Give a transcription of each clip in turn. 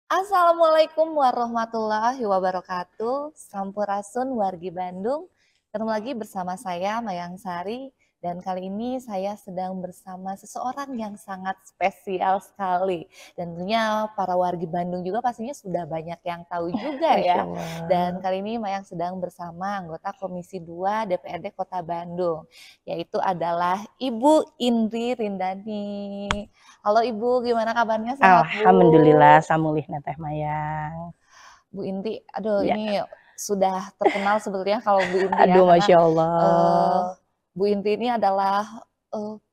Assalamualaikum warahmatullahi wabarakatuh. Sampurasun wargi Bandung. Ketemu lagi bersama saya Mayang Sari dan kali ini saya sedang bersama seseorang yang sangat spesial sekali. Dan tentunya para wargi Bandung juga pastinya sudah banyak yang tahu juga Masya ya. Dan Allah. kali ini Mayang sedang bersama anggota Komisi 2 DPRD Kota Bandung, yaitu adalah Ibu Indri Rindani. Halo Ibu, gimana kabarnya? Sehat Bu? Alhamdulillah, samulih Teh Mayang. Bu Inti, aduh Ya, ini sudah terkenal sebetulnya kalau Bu Inti ya, aduh karena Masya uh, Allah. Bu Inti ini adalah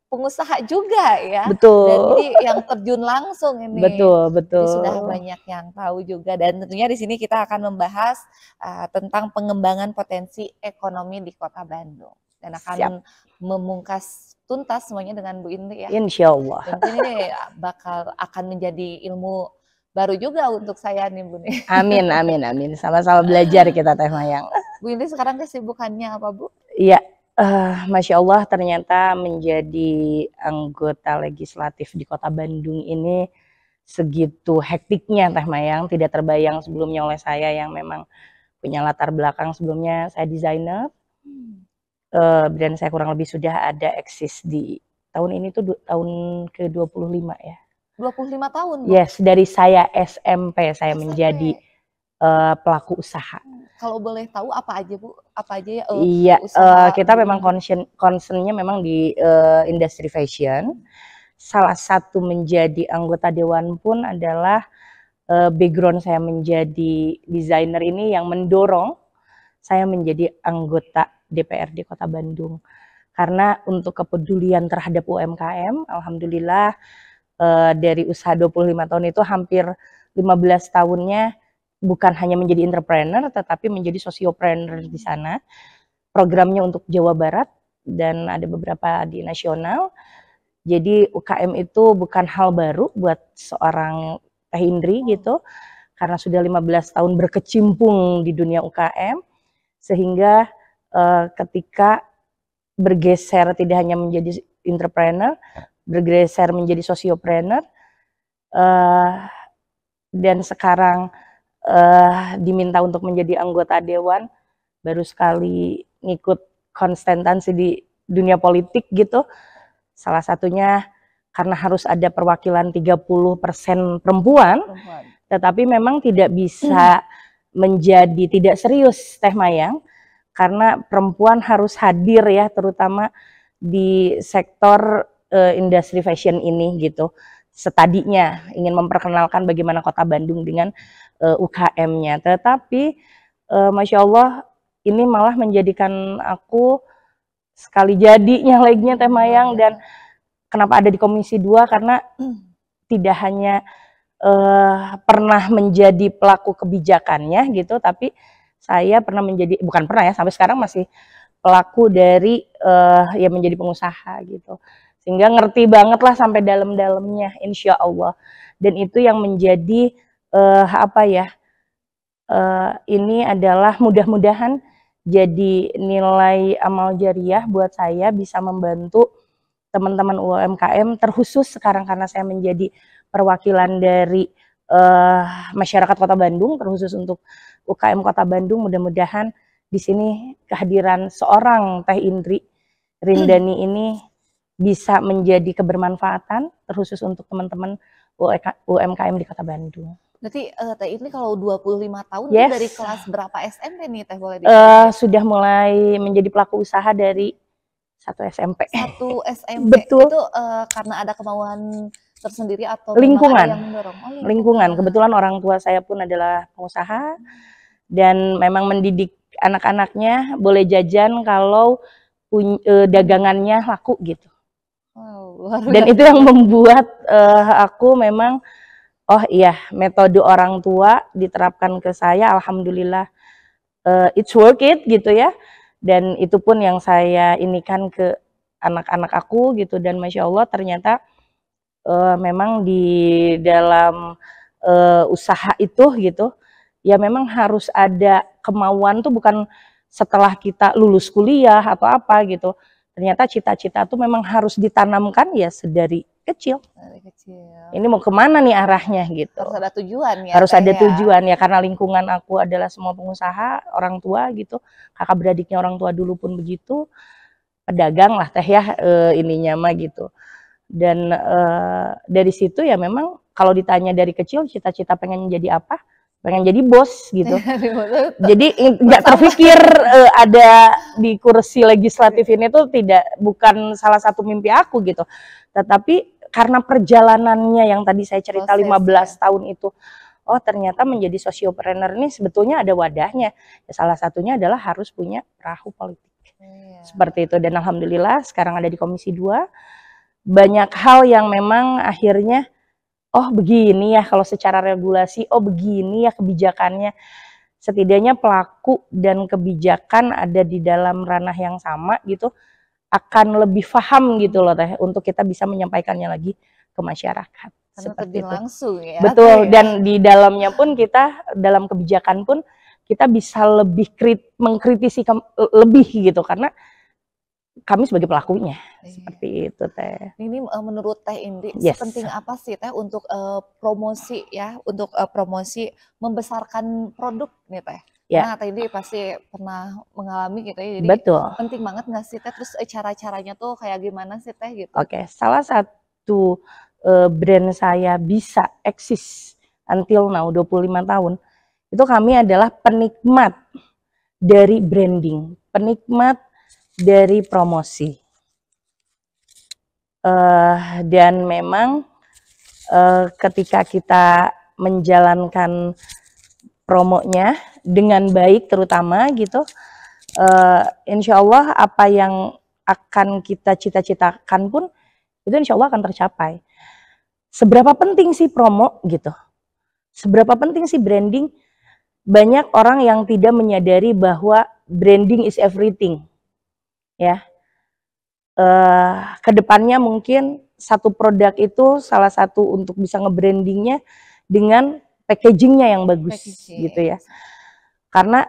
pengusaha juga ya, dan Betul, ini yang terjun langsung ini. betul, Jadi sudah betul. banyak yang tahu juga, dan tentunya di sini kita akan membahas tentang pengembangan potensi ekonomi di Kota Bandung, dan Siap, akan memungkas tuntas semuanya dengan Bu Inti ya. Insya Allah. Dan ini akan menjadi ilmu baru juga untuk saya nih Bu nih. Amin, amin, amin. Sama-sama belajar kita Teh Mayang. Bu ini sekarang kesibukannya apa Bu? Iya, Masya Allah ternyata menjadi anggota legislatif di Kota Bandung ini segitu hektiknya Teh Mayang. Tidak terbayang sebelumnya oleh saya yang memang punya latar belakang sebelumnya saya desainer. Dan saya kurang lebih sudah ada eksis di tahun ini tuh tahun ke-25 ya. 25 tahun Bu? Yes, dari saya SMP saya SMP. menjadi pelaku usaha. Kalau boleh tahu apa aja Bu? Apa aja ya Iya, usaha kita Bu memang Indri? concernnya memang di industri fashion. Salah satu menjadi anggota dewan pun adalah background saya menjadi desainer ini yang mendorong saya menjadi anggota DPRD Kota Bandung. Karena untuk kepedulian terhadap UMKM, alhamdulillah dari usaha 25 tahun itu hampir 15 tahunnya bukan hanya menjadi entrepreneur tetapi menjadi sosiopreneur di sana. Programnya untuk Jawa Barat dan ada beberapa di nasional. Jadi UKM itu bukan hal baru buat seorang Teh Indri gitu, karena sudah 15 tahun berkecimpung di dunia UKM, sehingga ketika bergeser tidak hanya menjadi entrepreneur, bergeser menjadi sosiopreneur, dan sekarang diminta untuk menjadi anggota dewan, baru sekali ngikut konsentrasi di dunia politik gitu. Salah satunya karena harus ada perwakilan 30% perempuan, tetapi memang tidak bisa menjadi tidak serius Teh Mayang, karena perempuan harus hadir ya, terutama di sektor industri fashion ini gitu. Setadinya ingin memperkenalkan bagaimana Kota Bandung dengan UKM-nya, tetapi Masya Allah ini malah menjadikan aku sekali jadi nyaleknya Teh Mayang. Dan kenapa ada di Komisi 2, karena tidak hanya pernah menjadi pelaku kebijakannya gitu, tapi saya pernah menjadi, bukan pernah ya, sampai sekarang masih pelaku dari ya menjadi pengusaha gitu, sehingga ngerti banget lah sampai dalam-dalamnya insya Allah. Dan itu yang menjadi apa ya, ini adalah mudah-mudahan jadi nilai amal jariah buat saya, bisa membantu teman-teman UMKM terkhusus sekarang karena saya menjadi perwakilan dari masyarakat Kota Bandung, terkhusus untuk UKM Kota Bandung. Mudah-mudahan di sini kehadiran seorang Teh Indri Rindani ini bisa menjadi kebermanfaatan terkhusus untuk teman-teman UMKM di Kota Bandung. Berarti Teh ini kalau 25 tahun tuh dari Yes, kelas berapa SMP nih Teh boleh diceritain? sudah mulai menjadi pelaku usaha dari satu SMP. Satu SMP Betul. itu karena ada kemauan tersendiri atau memang ada Lingkungan, yang mendorong? Oh, lingkungan. Kebetulan orang tua saya pun adalah pengusaha dan memang mendidik anak-anaknya boleh jajan kalau dagangannya laku gitu. Wow, luar Dan biasa. itu yang membuat aku memang, oh iya, metode orang tua diterapkan ke saya, alhamdulillah it's worth it gitu ya. Dan itu pun yang saya inikan ke anak-anak aku gitu. Dan Masya Allah ternyata memang di dalam usaha itu gitu, ya memang harus ada kemauan tuh, bukan setelah kita lulus kuliah atau apa gitu. Ternyata cita-cita tuh memang harus ditanamkan ya sedari kecil. Dari kecil. Ini mau kemana nih arahnya gitu. Harus ada tujuan ya. Harus ada ya. tujuan ya, karena lingkungan aku adalah semua pengusaha, orang tua gitu. Kakak beradiknya orang tua dulu pun begitu. Pedagang lah teh ya, ininya mah gitu. Dan dari situ ya memang kalau ditanya dari kecil cita-cita pengen jadi apa? Pengen jadi bos gitu. Jadi nggak terpikir ada di kursi legislatif ini tuh bukan salah satu mimpi aku gitu. Tetapi karena perjalanannya yang tadi saya cerita 15 tahun itu, oh ternyata menjadi sosiopreneur ini sebetulnya ada wadahnya. Ya, salah satunya adalah harus punya perahu politik. Seperti itu, dan alhamdulillah sekarang ada di Komisi 2. Banyak hal yang memang akhirnya oh begini ya kalau secara regulasi, oh begini ya kebijakannya. Setidaknya pelaku dan kebijakan ada di dalam ranah yang sama gitu, akan lebih paham gitu loh teh, untuk kita bisa menyampaikannya lagi ke masyarakat. Karena seperti itu. Langsung ya. Betul, dan di dalamnya pun kita, dalam kebijakan pun kita bisa lebih mengkritisi lebih gitu, karena kami sebagai pelakunya. Seperti itu teh. Ini menurut Teh Indri, sepenting apa sih Teh untuk promosi ya, untuk promosi membesarkan produk nih Teh? Karena Teh Indri pasti pernah mengalami gitu ya, jadi penting banget nggak sih Teh? Terus cara-caranya tuh kayak gimana sih Teh gitu? Oke, salah satu brand saya bisa eksis until now 25 tahun, itu kami adalah penikmat dari branding, penikmat dari promosi. Dan memang ketika kita menjalankan promonya dengan baik terutama gitu, insya Allah apa yang akan kita cita-citakan pun itu insya Allah akan tercapai. Seberapa penting sih promo gitu? Seberapa penting sih branding? Banyak orang yang tidak menyadari bahwa branding is everything. Ya, kedepannya mungkin satu produk itu salah satu untuk bisa nge-brandingnya dengan packagingnya yang bagus gitu ya. Karena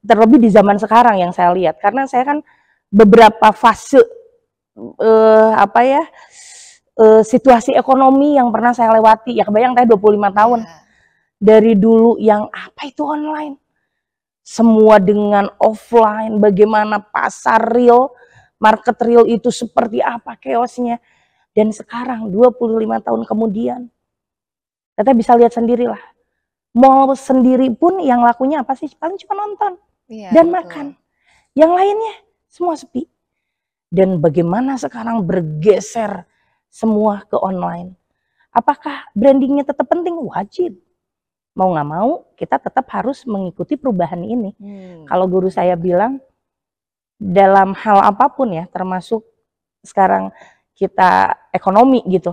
terlebih di zaman sekarang yang saya lihat, karena saya kan beberapa fase situasi ekonomi yang pernah saya lewati, ya kebayang teh 25 tahun. Dari dulu yang apa itu online, semua dengan offline, bagaimana pasar real, market real itu seperti apa chaosnya. Dan sekarang 25 tahun kemudian, kita bisa lihat sendirilah, mall sendiri pun yang lakunya apa sih? Paling cuma nonton dan makan. Yang lainnya semua sepi. Dan bagaimana sekarang bergeser semua ke online. Apakah brandingnya tetap penting? Wajib. Mau nggak mau kita tetap harus mengikuti perubahan ini. Kalau guru saya bilang, dalam hal apapun ya, termasuk sekarang kita ekonomi gitu,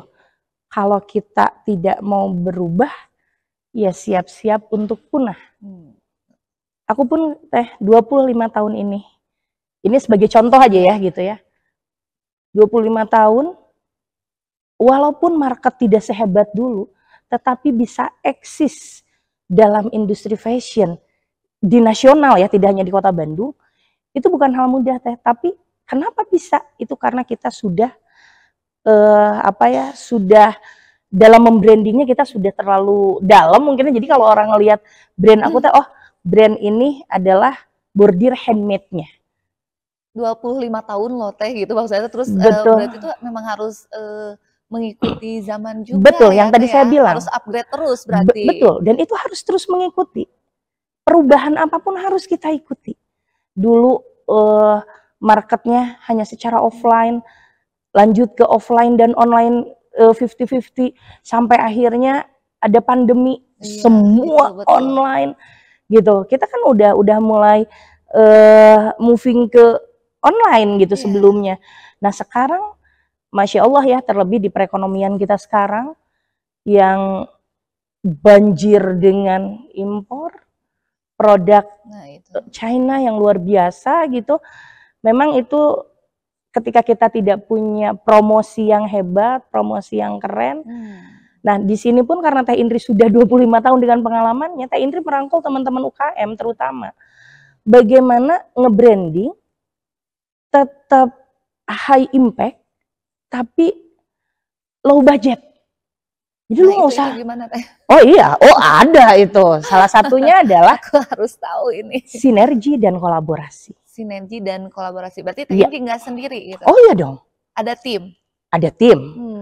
kalau kita tidak mau berubah, ya siap-siap untuk punah. Aku pun 25 tahun ini sebagai contoh aja ya gitu ya, 25 tahun, walaupun market tidak sehebat dulu, tetapi bisa eksis dalam industri fashion di nasional ya, tidak hanya di Kota Bandung, itu bukan hal mudah teh. Tapi kenapa bisa? Itu karena kita sudah sudah dalam membrandingnya kita sudah terlalu dalam mungkin. Jadi kalau orang ngelihat brand aku teh, oh brand ini adalah bordir handmade-nya. 25 tahun loh teh gitu maksudnya, terus berarti itu memang harus mengikuti zaman juga. Betul, yang tadi saya bilang. Harus upgrade terus berarti. Betul, dan itu harus terus mengikuti. Perubahan apapun harus kita ikuti. Dulu marketnya hanya secara offline, lanjut ke offline dan online 50-50, sampai akhirnya ada pandemi, semua betul. Online gitu. Kita kan udah mulai moving ke online gitu sebelumnya. Nah sekarang Masya Allah ya, terlebih di perekonomian kita sekarang yang banjir dengan impor produk China yang luar biasa gitu. Memang itu ketika kita tidak punya promosi yang hebat, promosi yang keren. Nah di sini pun karena Teh Indri sudah 25 tahun dengan pengalamannya, Teh Indri merangkul teman-teman UKM terutama. Bagaimana nge-branding tetap high impact, tapi low budget. Jadi Nah, lu nggak itu usah. gimana Teh? Oh iya, oh ada itu. Salah satunya adalah Aku harus tahu ini. sinergi dan kolaborasi. Sinergi dan kolaborasi. Berarti Teh Iya. Indri nggak sendiri gitu? Oh iya dong. Ada tim? Ada tim.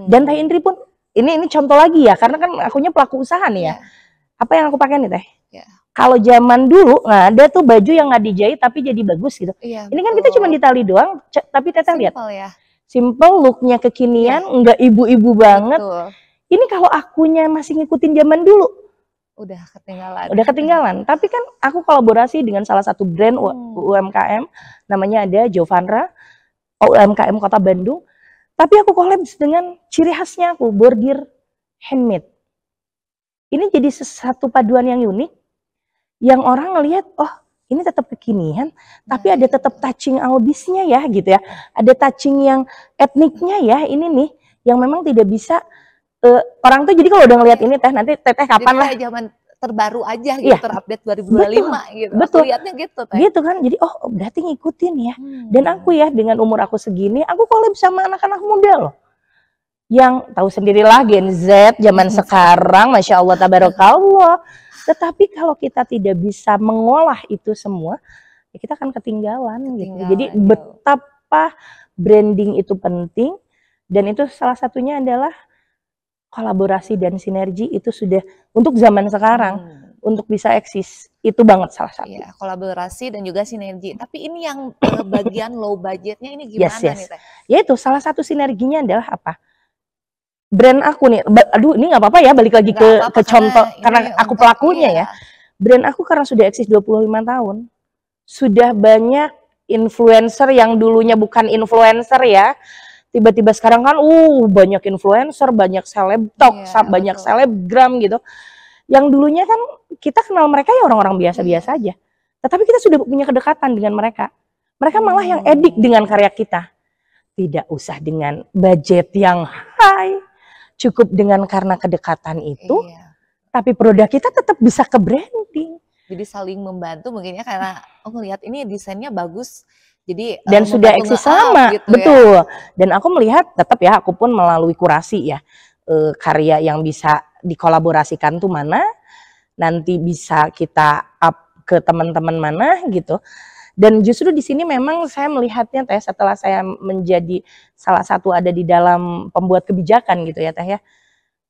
Dan Teh Indri pun, ini contoh lagi ya, karena kan akunya pelaku usaha nih ya. Iya. Apa yang aku pakai nih Teh? Iya. Kalau zaman dulu, nah ada tuh baju yang nggak dijahit tapi jadi bagus gitu. Iya, ini kan kita cuma di tali doang, tapi Teteh lihat. Simple ya. Simple, looknya kekinian, nggak ibu-ibu banget. Betul. Ini kalau akunya masih ngikutin zaman dulu, udah ketinggalan. Udah ketinggalan. Tapi kan aku kolaborasi dengan salah satu brand UMKM, namanya ada Jovanra, UMKM Kota Bandung. Tapi aku collab dengan ciri khasnya aku, bordir handmade. Ini jadi satu paduan yang unik, yang orang ngelihat, oh ini tetap kekinian, tapi ada tetap touching albisnya ya gitu ya. Ada touching yang etniknya ya, ini nih, yang memang tidak bisa, orang tuh jadi kalau udah ngelihat ini Teh, nanti Teteh kapan lah. Zaman terbaru aja gitu, terupdate 2025 gitu. Betul. Aku lihatnya gitu Teh. Gitu kan, jadi oh berarti ngikutin ya. Dan aku ya dengan umur aku segini, aku collab sama anak-anak muda loh. Yang tahu sendirilah Gen Z zaman sekarang, Masya Allah tabarakallah. Tetapi kalau kita tidak bisa mengolah itu semua, ya kita akan ketinggalan gitu. Jadi betapa branding itu penting, dan itu salah satunya adalah kolaborasi dan sinergi. Itu sudah untuk zaman sekarang, untuk bisa eksis, itu banget salah satu. Ya, kolaborasi dan juga sinergi. Tapi ini yang bagian low budgetnya ini gimana nih Teh? Ya itu salah satu sinerginya adalah apa? Brand aku nih, aduh ini nggak apa-apa ya, balik lagi ke contoh, karena aku pelakunya ya. Brand aku karena sudah eksis 25 tahun, sudah banyak influencer yang dulunya bukan influencer ya, tiba-tiba sekarang kan banyak influencer, banyak selebtok, banyak selebgram gitu. Yang dulunya kan kita kenal mereka ya orang-orang biasa-biasa aja, tetapi kita sudah punya kedekatan dengan mereka. Mereka malah yang edik dengan karya kita. Tidak usah dengan budget yang high, cukup dengan karena kedekatan itu, tapi produk kita tetap bisa ke branding. Jadi saling membantu mungkin ya, karena aku ngelihat ini desainnya bagus, jadi dan sudah eksis lama, gitu betul. Ya. Dan aku melihat tetap ya, aku pun melalui kurasi ya, karya yang bisa dikolaborasikan tuh mana, nanti bisa kita up ke teman-teman mana gitu. Dan justru di sini memang saya melihatnya Teh, setelah saya menjadi salah satu ada di dalam pembuat kebijakan gitu ya Teh ya.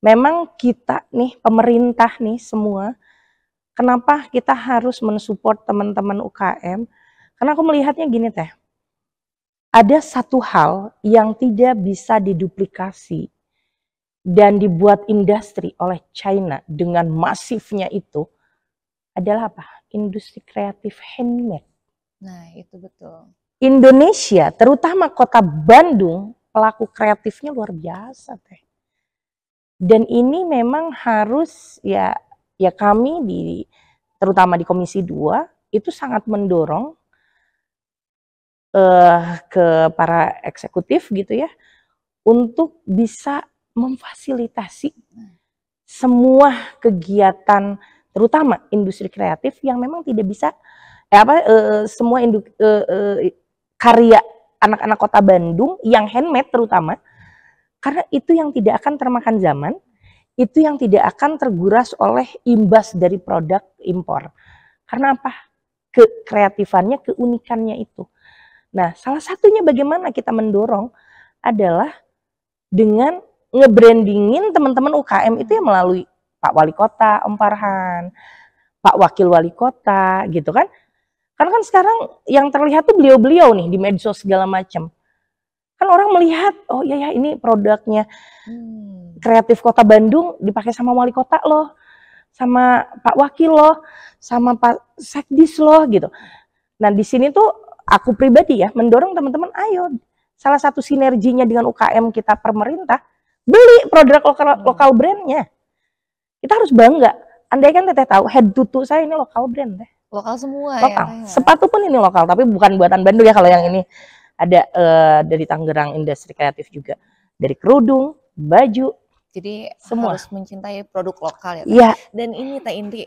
Memang kita nih, pemerintah nih semua, kenapa kita harus mensupport teman-teman UKM? Karena aku melihatnya gini Teh, ada satu hal yang tidak bisa diduplikasi dan dibuat industri oleh China dengan masifnya itu adalah apa? Industri kreatif handmade. Nah, itu betul. Indonesia, terutama kota Bandung, pelaku kreatifnya luar biasa Teh. Dan ini memang harus ya kami terutama di Komisi 2 itu sangat mendorong ke para eksekutif gitu ya, untuk bisa memfasilitasi semua kegiatan, terutama industri kreatif yang memang tidak bisa semua karya anak-anak kota Bandung yang handmade terutama, karena itu yang tidak akan termakan zaman, itu yang tidak akan terguras oleh imbas dari produk impor. Karena apa? Kekreatifannya, keunikannya itu. Nah, salah satunya bagaimana kita mendorong adalah dengan ngebrandingin teman-teman UKM itu ya melalui Pak Wali Kota Om Farhan, Pak Wakil Wali Kota gitu kan. Karena kan sekarang yang terlihat tuh beliau-beliau nih di medsos segala macam. Kan orang melihat, oh iya ya ini produknya kreatif Kota Bandung dipakai sama Wali Kota loh, sama Pak Wakil loh, sama Pak Sekdis loh gitu. Nah di sini tuh aku pribadi ya mendorong teman-teman, ayo salah satu sinerginya dengan UKM kita pemerintah, beli produk lokal brandnya. Kita harus bangga. Andai kan Teteh tahu head tutu saya ini lokal brand Teh. Lokal semua lokal. Ya. Sepatu pun ini lokal, tapi bukan buatan Bandung ya. Kalau yang ini ada dari Tangerang Industri Kreatif juga. Dari kerudung, baju, Jadi semua. harus mencintai produk lokal ya Teh. Iya, Dan ini Teh Indri,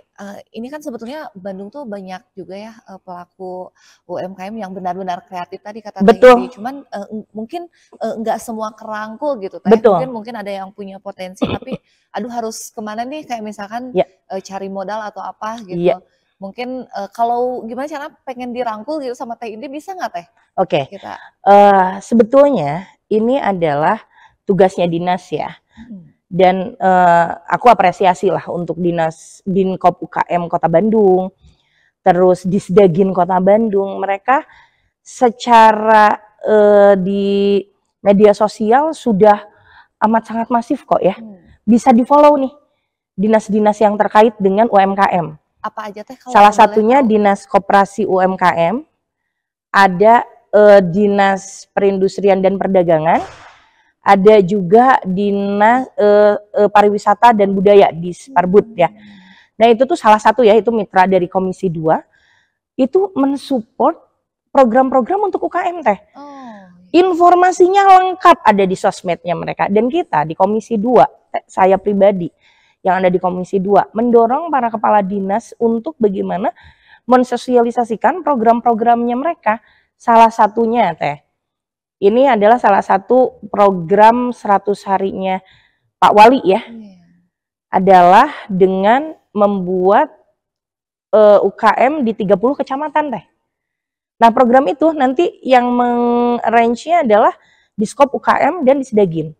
ini kan sebetulnya Bandung tuh banyak juga ya pelaku UMKM yang benar-benar kreatif tadi kata Teh Indri. betul, Cuman mungkin nggak semua kerangkul gitu Teh. betul. Mungkin ada yang punya potensi tapi aduh harus kemana nih kayak misalkan Ya, cari modal atau apa iya. gitu. Mungkin kalau gimana cara pengen dirangkul gitu sama Teh Indri bisa nggak Teh Oke. kita? Sebetulnya ini adalah tugasnya dinas ya. Mm, Dan aku apresiasi lah untuk dinas Dinkop UKM Kota Bandung, terus Disdagin Kota Bandung, mereka secara di media sosial sudah amat sangat masif kok ya. mm. Bisa di-follow nih dinas-dinas yang terkait dengan UMKM. Apa aja Teh Salah kalau boleh satunya tahu? Dinas Koperasi UMKM, ada Dinas Perindustrian dan Perdagangan, ada juga Dinas Pariwisata dan Budaya di Parbud ya. Nah itu tuh salah satu ya, itu mitra dari Komisi 2, itu mensupport program-program untuk UKM Teh. Oh, Informasinya lengkap ada di sosmednya mereka. Dan kita di Komisi 2, saya pribadi yang ada di Komisi 2, mendorong para kepala dinas untuk bagaimana mensosialisasikan program-programnya mereka. Salah satunya Teh, ini adalah salah satu program 100 harinya Pak Wali ya, iya. adalah dengan membuat UKM di 30 kecamatan Teh. Nah program itu nanti yang meng-arrange-nya adalah Diskop UKM dan Disdagin.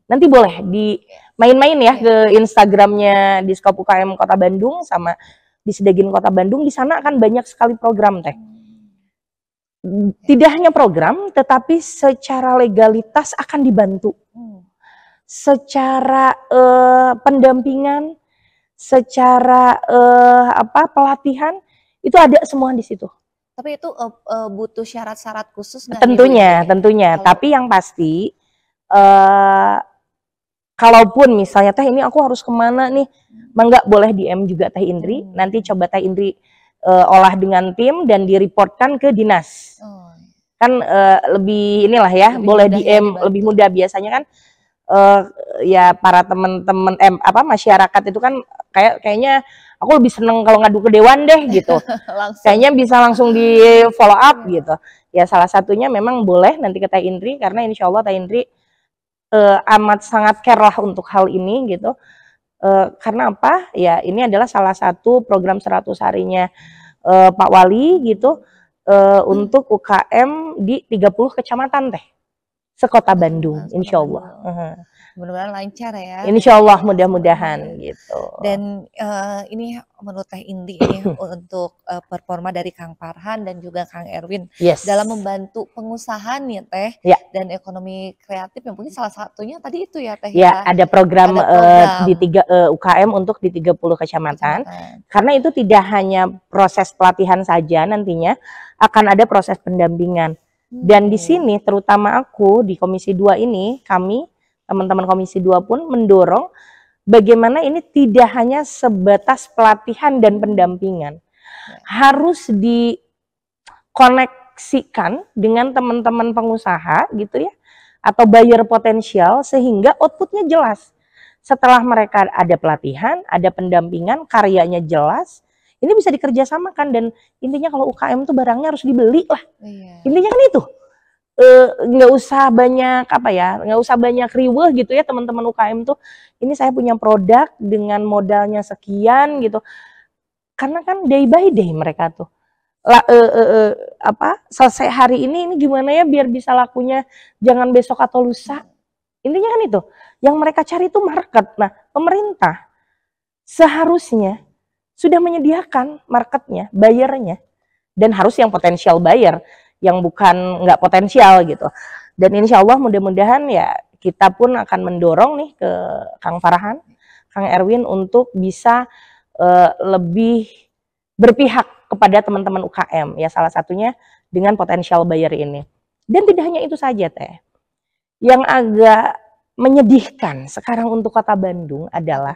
Nanti boleh di main-main ya ke Instagramnya Diskop UKM Kota Bandung sama Disdagin Kota Bandung. Di sana akan banyak sekali program Teh. Tidak hanya program, tetapi secara legalitas akan dibantu. Secara pendampingan, secara pelatihan, itu ada semua di situ. Tapi itu butuh syarat-syarat khusus nggak nih, Bu Tentunya, Indri? tentunya. Kalau Tapi yang pasti, kalaupun misalnya Teh ini aku harus kemana nih, mangga boleh DM juga Teh Indri. Nanti coba Teh Indri olah dengan tim dan direportkan ke dinas. oh, Kan lebih inilah ya, lebih boleh mudah ya DM dibantu. lebih mudah. Biasanya kan ya para teman-teman masyarakat itu kan kayaknya aku lebih seneng kalau ngadu ke dewan deh gitu. Langsung. Kayaknya bisa langsung di follow up gitu. Ya salah satunya memang boleh nanti ke Teh Indri, karena insya Allah Teh Indri amat sangat care lah untuk hal ini gitu. Karena apa? Ya ini adalah salah satu program 100 harinya Pak Wali gitu, untuk UKM di 30 kecamatan Teh, sekota Bandung, Sekota insya Bandung. Allah. Mudah-mudahan lancar ya. Insya Allah, mudah-mudahan gitu. Dan ini menurut Teh Indri ini untuk performa dari Kang Farhan dan juga Kang Erwin Yes. dalam membantu pengusaha nih Teh Ya. dan ekonomi kreatif yang mungkin salah satunya tadi itu ya Teh Ya, ada program, Ada program. di UKM untuk di 30 kecamatan. Karena itu tidak hanya proses pelatihan saja, nantinya akan ada proses pendampingan. Dan di sini terutama aku di Komisi 2 ini, kami teman-teman Komisi 2 pun mendorong bagaimana ini tidak hanya sebatas pelatihan dan pendampingan. Harus dikoneksikan dengan teman-teman pengusaha gitu ya, atau buyer potensial, sehingga outputnya jelas. Setelah mereka ada pelatihan, ada pendampingan, karyanya jelas, ini bisa dikerjasamakan. Dan intinya kalau UKM tuh barangnya harus dibeli lah. Intinya kan itu. Nggak usah banyak nggak usah banyak riweh gitu ya teman-teman UKM tuh. Ini saya punya produk dengan modalnya sekian gitu. Karena kan day by day mereka tuh selesai hari ini gimana ya biar bisa lakunya jangan besok atau lusa. Intinya kan itu. Yang mereka cari itu market. Nah, pemerintah seharusnya sudah menyediakan marketnya, bayarnya, dan harus yang potensial buyer, yang bukan nggak potensial gitu. Dan insya Allah mudah-mudahan ya kita pun akan mendorong nih ke Kang Farhan, Kang Erwin untuk bisa lebih berpihak kepada teman-teman UKM ya, salah satunya dengan potensial buyer ini. Dan tidak hanya itu saja Teh. Yang agak menyedihkan sekarang untuk Kota Bandung adalah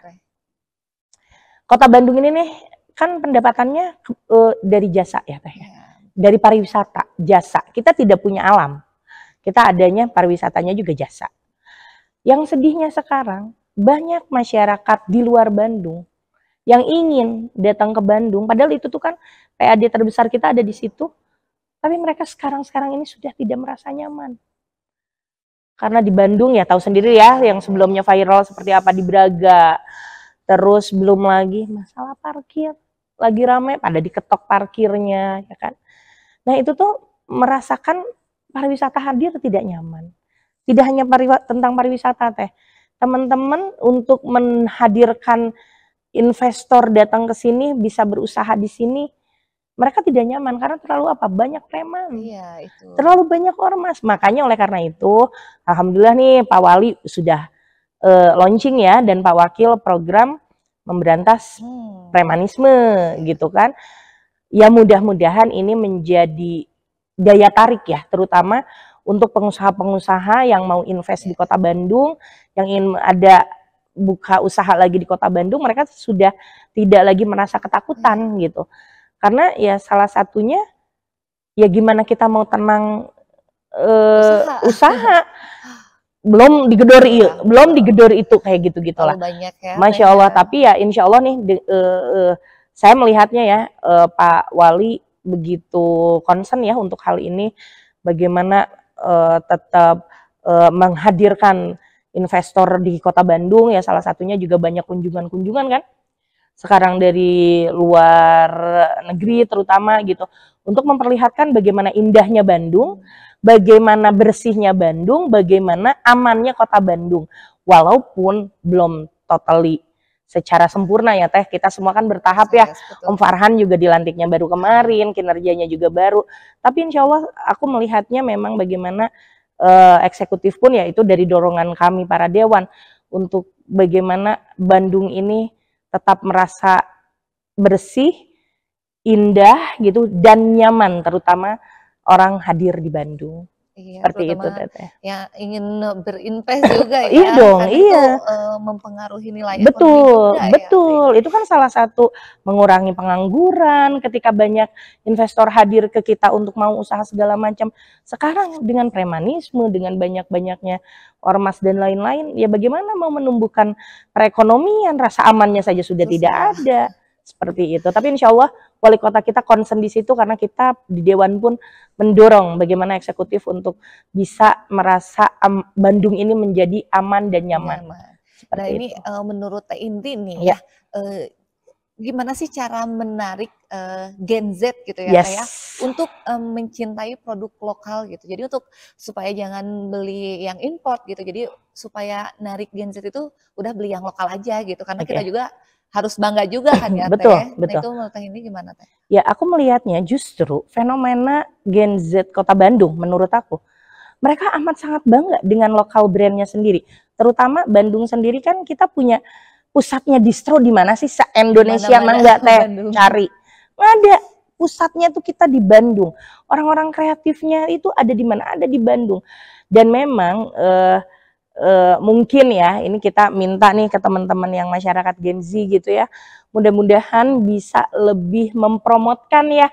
Kota Bandung ini nih kan pendapatannya dari jasa ya Teh. Dari pariwisata, jasa. Kita tidak punya alam. Kita adanya pariwisatanya juga jasa. Yang sedihnya sekarang, banyak masyarakat di luar Bandung yang ingin datang ke Bandung, padahal itu tuh kan PAD terbesar kita ada di situ, tapi mereka sekarang ini sudah tidak merasa nyaman. Karena di Bandung ya tahu sendiri ya, yang sebelumnya viral seperti apa di Braga, terus belum lagi masalah parkir, lagi rame pada diketok parkirnya, ya kan. Nah itu tuh merasakan pariwisata hadir tidak nyaman. Tidak hanya tentang pariwisata teh, teman-teman untuk menghadirkan investor datang ke sini bisa berusaha di sini, mereka tidak nyaman karena terlalu apa? Banyak preman. Iya, itu. Terlalu banyak ormas. Makanya oleh karena itu, alhamdulillah nih Pak Wali sudah launching ya, dan Pak Wakil program memberantas premanisme gitu kan. Ya mudah-mudahan ini menjadi daya tarik ya, terutama untuk pengusaha-pengusaha yang mau invest di Kota Bandung, yang ingin ada buka usaha lagi di Kota Bandung, mereka sudah tidak lagi merasa ketakutan gitu. Karena ya salah satunya ya gimana kita mau tenang usaha belum digedor itu kayak gitu-gitulah. Banyak ya, Masya Allah, tapi ya insya Allah nih saya melihatnya ya Pak Wali begitu concern ya untuk hal ini, bagaimana tetap menghadirkan investor di Kota Bandung ya, salah satunya juga banyak kunjungan-kunjungan kan sekarang dari luar negeri terutama gitu, untuk memperlihatkan bagaimana indahnya Bandung, bagaimana bersihnya Bandung, bagaimana amannya Kota Bandung, walaupun belum totally secara sempurna ya teh, kita semua kan bertahap ya. Om Farhan juga dilantiknya baru kemarin, kinerjanya juga baru, tapi insya Allah aku melihatnya memang bagaimana eksekutif pun ya itu dari dorongan kami para dewan untuk bagaimana Bandung ini tetap merasa bersih, indah gitu, dan nyaman, terutama orang hadir di Bandung. Iya, seperti itu Teteh. Yang ingin berinvest juga ya. Iya dong, kan iya. Itu mempengaruhi nilai betul, juga betul. Ya, itu kan salah satu mengurangi pengangguran ketika banyak investor hadir ke kita untuk mau usaha segala macam. Sekarang dengan premanisme, dengan banyak-banyaknya ormas dan lain-lain, ya bagaimana mau menumbuhkan perekonomian, rasa amannya saja sudah tidak ada. Seperti itu. Tapi insya Allah wali kota kita concern di situ, karena kita di Dewan pun mendorong bagaimana eksekutif untuk bisa merasa Bandung ini menjadi aman dan nyaman. Nah ini menurut Teh Indi nih ya, gimana sih cara menarik Gen Z gitu ya, Teh ya, untuk mencintai produk lokal gitu. Jadi untuk supaya jangan beli yang import gitu. Jadi supaya narik Gen Z itu udah beli yang lokal aja gitu. Karena kita juga harus bangga juga kan ya betul, Teh. Betul. Nah itu menurut Teh ini gimana Teh? Ya aku melihatnya justru fenomena Gen Z Kota Bandung menurut aku, mereka amat sangat bangga dengan lokal brandnya sendiri. Terutama Bandung sendiri kan kita punya pusatnya distro di mana sih se-Indonesia mangga Teh cari. Nggak ada, pusatnya tuh kita di Bandung. Orang-orang kreatifnya itu ada di mana? Ada di Bandung. Dan memang mungkin ya, ini kita minta nih ke teman-teman yang masyarakat Gen Z gitu ya, mudah-mudahan bisa lebih mempromotkan ya,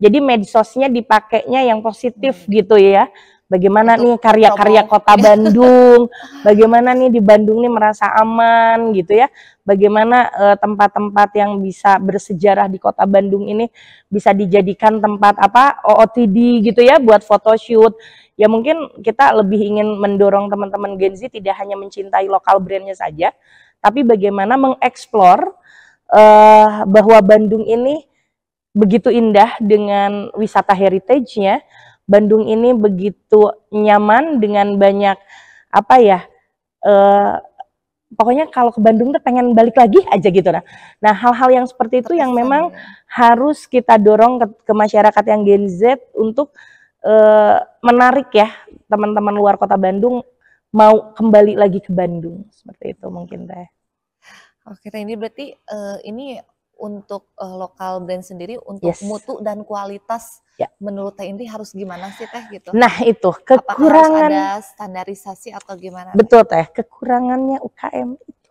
jadi medsosnya dipakainya yang positif gitu ya. Bagaimana nih karya-karya Kota Bandung, bagaimana nih di Bandung nih merasa aman gitu ya, bagaimana tempat-tempat yang bisa bersejarah di Kota Bandung ini bisa dijadikan tempat apa OOTD gitu ya, buat photoshoot. Ya mungkin kita lebih ingin mendorong teman-teman Gen Z tidak hanya mencintai lokal brandnya saja, tapi bagaimana mengeksplor bahwa Bandung ini begitu indah dengan wisata heritage-nya. Bandung ini begitu nyaman dengan banyak apa ya, pokoknya kalau ke Bandung tuh pengen balik lagi aja gitu. Nah hal-hal yang seperti itu yang memang harus kita dorong ke masyarakat yang Gen Z untuk menarik ya teman-teman luar Kota Bandung mau kembali lagi ke Bandung, seperti itu mungkin Teh. Oke Teh, ini berarti ini untuk lokal brand sendiri, untuk mutu dan kualitas menurut Teh Indi harus gimana sih Teh gitu? Nah itu kekurangan, harus ada standarisasi atau gimana? Betul Teh, kekurangannya UKM itu.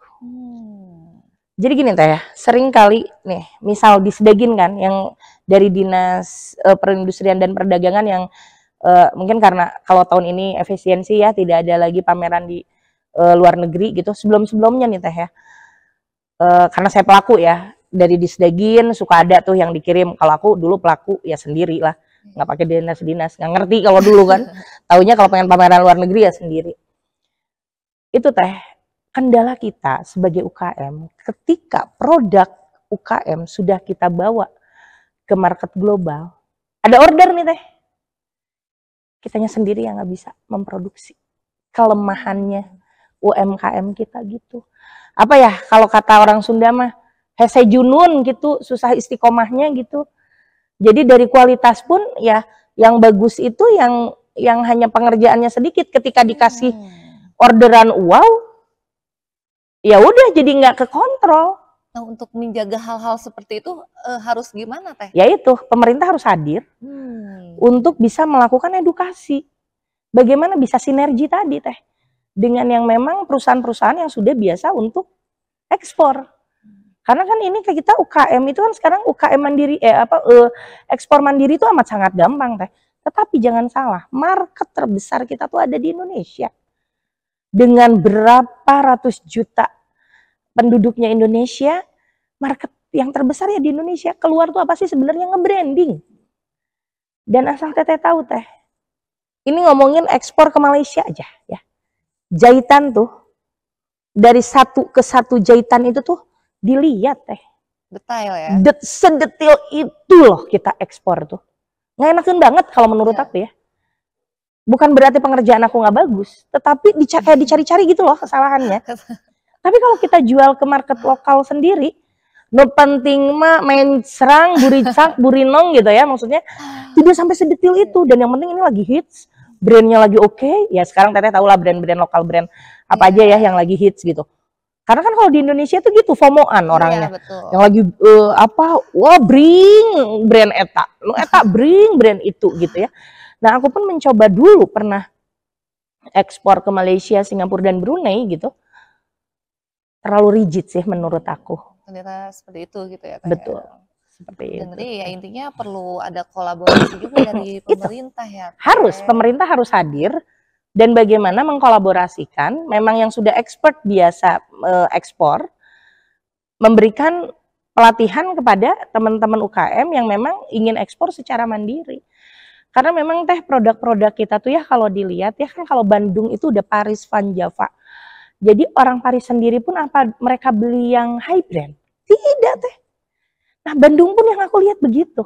Jadi gini Teh ya, sering kali nih misal disdagin kan yang dari Dinas Perindustrian dan Perdagangan yang mungkin karena kalau tahun ini efisiensi ya, tidak ada lagi pameran di luar negeri gitu sebelum-sebelumnya nih Teh ya. Karena saya pelaku ya, dari Disdagin suka ada tuh yang dikirim. Kalau aku dulu pelaku ya sendiri lah, nggak pakai dinas-dinas, nggak ngerti kalau dulu kan. Taunya kalau pengen pameran luar negeri ya sendiri. Itu Teh, kendala kita sebagai UKM, ketika produk UKM sudah kita bawa ke market global, ada order nih Teh, kitanya sendiri yang nggak bisa memproduksi. Kelemahannya UMKM kita gitu. Apa ya kalau kata orang Sunda mah hese junun gitu, susah istiqomahnya gitu. Jadi dari kualitas pun ya yang bagus itu yang hanya pengerjaannya sedikit, ketika dikasih orderan wow, ya udah jadi nggak kekontrol. Nah, untuk menjaga hal-hal seperti itu harus gimana Teh? Ya itu, pemerintah harus hadir untuk bisa melakukan edukasi. Bagaimana bisa sinergi tadi Teh dengan yang memang perusahaan-perusahaan yang sudah biasa untuk ekspor. Karena kan ini kita UKM itu kan sekarang UKM mandiri ekspor mandiri itu amat sangat gampang Teh. Tetapi jangan salah, market terbesar kita tuh ada di Indonesia. Dengan berapa ratus juta penduduknya Indonesia, market yang terbesar ya di Indonesia. Keluar tuh apa sih sebenarnya? Nge-branding. Dan asal Teteh tahu Teh, ini ngomongin ekspor ke Malaysia aja ya. Jahitan tuh dari satu ke satu jahitan itu tuh dilihat Teh. Detail ya. Sedetil itu loh kita ekspor tuh. Nggak enakin banget kalau menurut aku ya. Bukan berarti pengerjaan aku nggak bagus, tetapi kayak dicari-cari gitu loh kesalahannya. Tapi kalau kita jual ke market lokal sendiri, no penting mah main serang, buricak, burinong gitu ya, maksudnya tidak sampai sedetil itu. Dan yang penting ini lagi hits, brandnya lagi oke. Ya sekarang Teteh tahu lah brand-brand lokal, brand apa aja ya yang lagi hits gitu. Karena kan kalau di Indonesia tuh gitu FOMO-an orangnya. Yang lagi wah bring brand eta, lu eta bring brand itu gitu ya. Nah aku pun mencoba dulu pernah ekspor ke Malaysia, Singapura dan Brunei gitu. Terlalu rigid sih menurut aku. Ternyata seperti itu gitu ya Teh. Betul. Seperti Dan itu. berarti ya intinya perlu ada kolaborasi juga dari pemerintah ya. Harus, pemerintah harus hadir. Dan bagaimana mengkolaborasikan, memang yang sudah expert biasa ekspor, memberikan pelatihan kepada teman-teman UKM yang memang ingin ekspor secara mandiri. Karena memang Teh produk-produk kita tuh ya kalau dilihat ya kan, kalau Bandung itu udah Paris Van Java. Jadi orang Paris sendiri pun apa mereka beli yang high brand? Tidak Teh. Nah Bandung pun yang aku lihat begitu.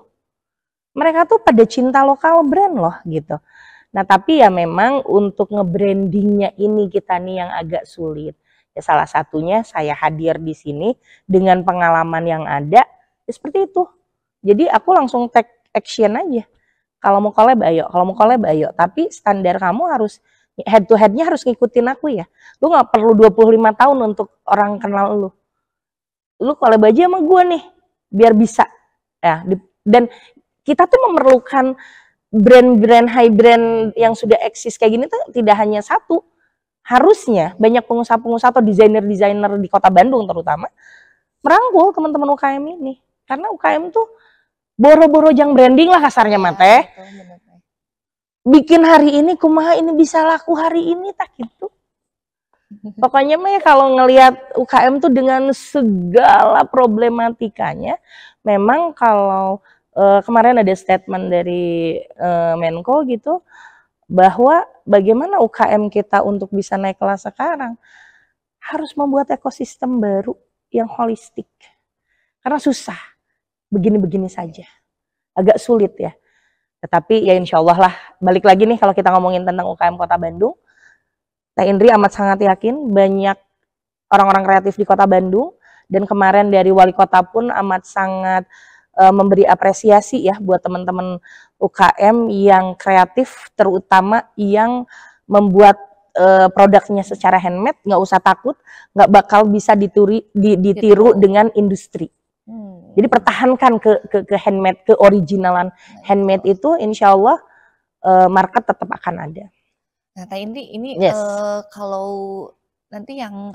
Mereka tuh pada cinta lokal brand loh gitu. Nah tapi ya memang untuk nge-brandingnya ini kita nih yang agak sulit. Ya salah satunya saya hadir di sini dengan pengalaman yang ada, ya seperti itu. Jadi aku langsung take action aja. Kalau mau collab ayo, kalau mau collab ayo. Tapi standar kamu harus head to headnya harus ngikutin aku ya. Lu nggak perlu 25 tahun untuk orang kenal lu. Lu collab aja sama gue nih, biar bisa. Ya, dan kita tuh memerlukan brand-brand high brand yang sudah eksis kayak gini tuh tidak hanya satu. Harusnya banyak pengusaha-pengusaha atau desainer-desainer di Kota Bandung terutama merangkul teman-teman UKM ini. Karena UKM tuh boro-boro jang branding lah kasarnya mah Teh. Bikin hari ini kumaha ini bisa laku hari ini tak gitu. Pokoknya mah ya kalau ngelihat UKM tuh dengan segala problematikanya, memang kalau kemarin ada statement dari Menko gitu, bahwa bagaimana UKM kita untuk bisa naik kelas sekarang, harus membuat ekosistem baru yang holistik. Karena susah, begini-begini saja. Agak sulit ya. Tetapi ya insya Allah lah, balik lagi nih kalau kita ngomongin tentang UKM Kota Bandung, Teh Indri amat sangat yakin banyak orang-orang kreatif di Kota Bandung, dan kemarin dari wali kota pun amat sangat memberi apresiasi ya buat teman-teman UKM yang kreatif, terutama yang membuat produknya secara handmade, nggak usah takut, nggak bakal bisa ditiru dengan industri. Jadi pertahankan ke handmade, ke originalan handmade itu, insya Allah market tetap akan ada. Nah, Teh Indri, ini kalau nanti yang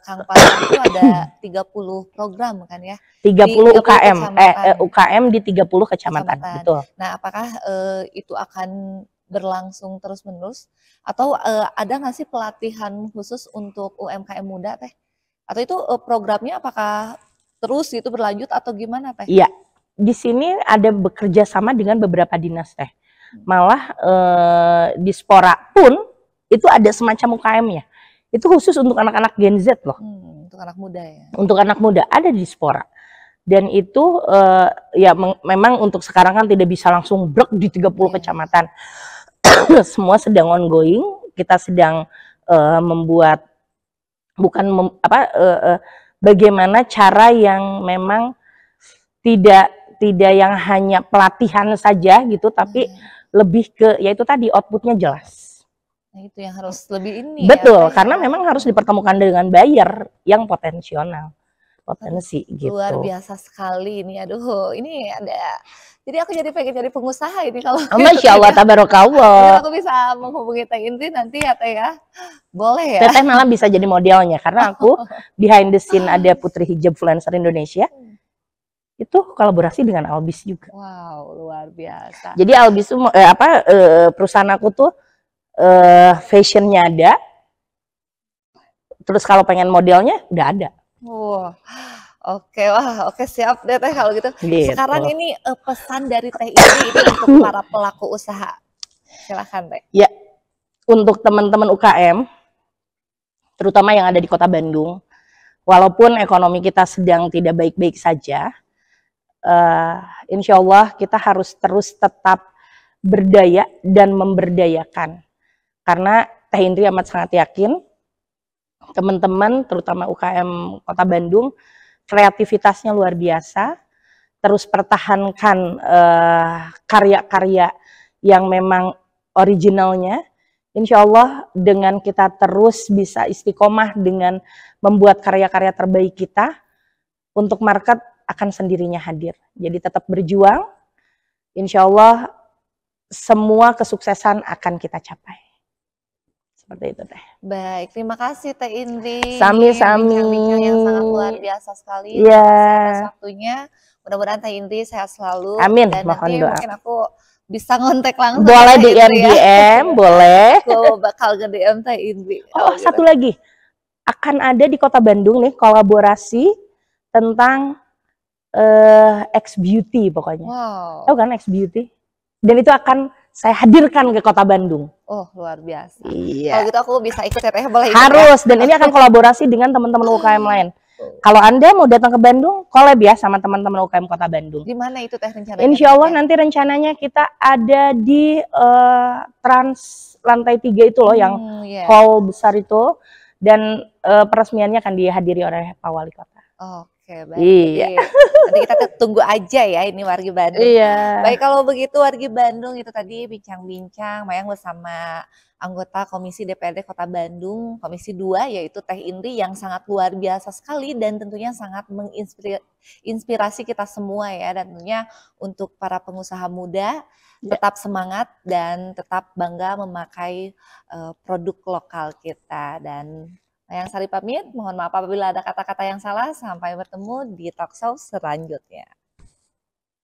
Kang Pasar itu ada 30 program kan ya? 30 UKM, UKM di 30 kecamatan, betul. Nah, apakah itu akan berlangsung terus-menerus? Atau ada nggak sih pelatihan khusus untuk UMKM muda Teh? Atau itu programnya apakah terus itu berlanjut atau gimana Teh? Iya, di sini ada bekerja sama dengan beberapa dinas Teh. Malah di Spora pun itu ada semacam UKM-nya. Itu khusus untuk anak-anak Gen Z loh. Untuk anak muda ya? Untuk anak muda ada di Spora. Dan itu ya memang untuk sekarang kan tidak bisa langsung brek di 30 kecamatan. Semua sedang ongoing, kita sedang membuat bagaimana cara yang memang tidak yang hanya pelatihan saja gitu, tapi lebih ke yaitu tadi outputnya jelas. Nah itu yang harus lebih ini. Betul, ya, karena memang harus dipertemukan dengan buyer yang potensi gitu. Luar biasa sekali ini, aduh ini ada. Jadi aku jadi pengen jadi pengusaha ini kalau. Masya Allah, tabarakallah. Aku bisa menghubungi Teh Indri nanti ya Teh ya. Boleh ya? Teteh malah bisa jadi modelnya karena aku behind the scene ada Putri Hijab Influencer Indonesia. Itu kolaborasi dengan Albis juga. Wow, luar biasa. Jadi Albis itu perusahaan aku tuh fashionnya ada. Terus kalau pengen modelnya udah ada. Oke, oke siap deh Teh kalau gitu. Sekarang ini pesan dari Teh Indri ini untuk para pelaku usaha. Silahkan Teh. Ya, untuk teman-teman UKM, terutama yang ada di Kota Bandung, walaupun ekonomi kita sedang tidak baik-baik saja, insya Allah kita harus terus tetap berdaya dan memberdayakan. Karena Teh Indri amat sangat yakin, teman-teman terutama UKM Kota Bandung, kreativitasnya luar biasa, terus pertahankan karya-karya yang memang originalnya, insya Allah dengan kita terus bisa istiqomah dengan membuat karya-karya terbaik kita, untuk market akan sendirinya hadir. Jadi tetap berjuang, insya Allah semua kesuksesan akan kita capai. Seperti itu Teh. Baik, terima kasih Teh Indri. Sami-sami. Bincang-bincang yang sangat luar biasa sekali. Iya. Atas waktunya. Mudah-mudahan Teh Indri sehat selalu. Amin. Dan mohon nanti doa. mungkin aku bisa ngontek langsung. Boleh di DM, boleh. Aku bakal ke DM Teh Indri. Oh, satu lagi. Akan ada di Kota Bandung nih kolaborasi tentang X Beauty pokoknya. Wow. Tahu kan X Beauty? Dan itu akan saya hadirkan ke Kota Bandung. Oh, luar biasa. Iya. Kalau gitu aku bisa ikut ya Teh, boleh ikut. Harus, dan ini akan kolaborasi dengan teman-teman UKM lain. Kalau Anda mau datang ke Bandung, collab ya sama teman-teman UKM Kota Bandung. Di mana itu Teh rencananya? Insya Allah nanti rencananya kita ada di Trans lantai 3 itu loh, yang hall besar itu. Dan peresmiannya akan dihadiri oleh Pak Wali Kota. Oke, baik. Iya. Nanti kita tunggu aja ya ini Wargi Bandung. Iya. Baik, kalau begitu Wargi Bandung itu tadi bincang-bincang Mayang bersama anggota Komisi DPRD Kota Bandung, Komisi 2, yaitu Teh Indri yang sangat luar biasa sekali dan tentunya sangat menginspirasi kita semua ya. Dan tentunya untuk para pengusaha muda tetap semangat dan tetap bangga memakai produk lokal kita. Dan Mayang Sari pamit, mohon maaf apabila ada kata-kata yang salah. Sampai bertemu di talkshow selanjutnya.